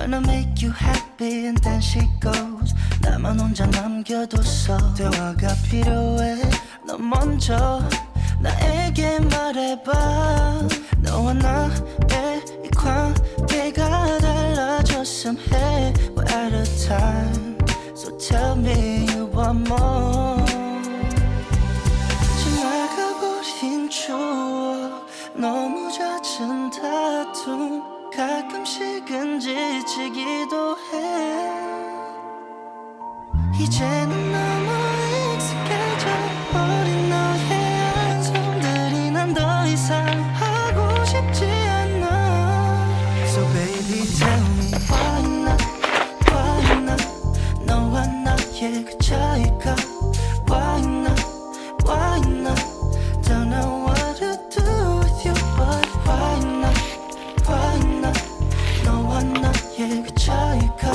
Tryna make you happy and then she goes. 나만 혼자 남겨뒀어. 대화가 필요해. 너 먼저 나에게 말해봐. 너와 나의 이 관계가 달라졌음 해. We're out of time, so tell me you want more. 지나가버린 추억, 너무 잦은 다툼, 가끔씩은 지치기도 해. 이제는 너무 익숙해져 버린 너의 한손들이 난 더 이상 하고 싶지 않아. So baby tell me why not, why not. 너와 나의 그 차이가 why not, why not. Don't know what to do with you but why not, why not. 너와 나의 그 차이가.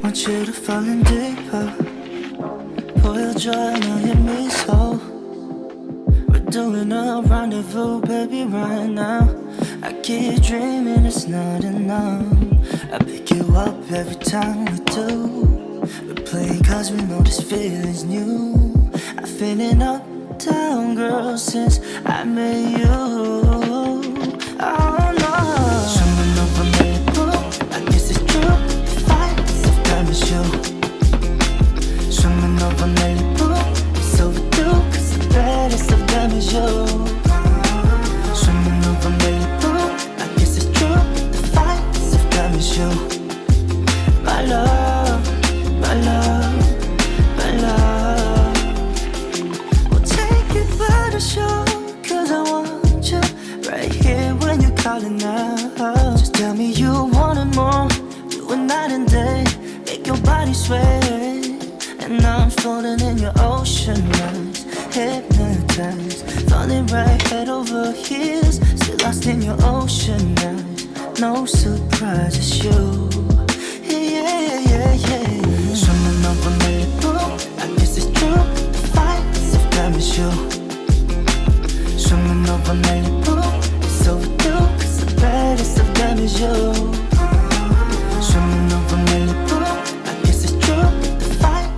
want you to fall in deeper. 보여줘요 너의 미소. We're doing a rendezvous, baby, right now. I keep dreaming it's not enough. I pick you up every time we do. We play cause we know this feeling's new. I'm feeling up, down, girl, since I met you. Oh no. Swimming over Malibu, I guess it's true. Fights of time is you. Swimming over Malibu, it's overdue. Cause the baddest of them is you. Swimming over Malibu, I guess it's true. The fights of time is you. My love, my love, my love. We'll take it by the show, cause I want you right here when you're calling out. Just tell me you want it more, do it night and day, make your body sway. And now I'm floating in your ocean eyes, hypnotized, falling right head over heels, still lost in your ocean eyes. No surprise, it's you. Yeah, yeah, yeah. Swimming over Malibu, I guess it's true. The fights of time is you. Swimming over Malibu, it's overdue. Cause the baddest of them is you. Swimming over Malibu, I guess it's true. The fight.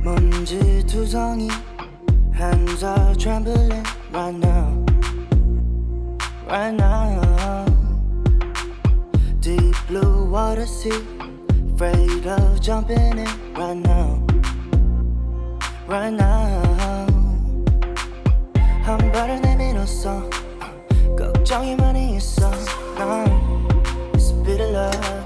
먼지투성이 hands are trembling right now, right now. Deep blue water sea, afraid of jumping in right now, right now. 한 발을 내밀었어, 걱정이 많이 있어. Now it's a bit of love.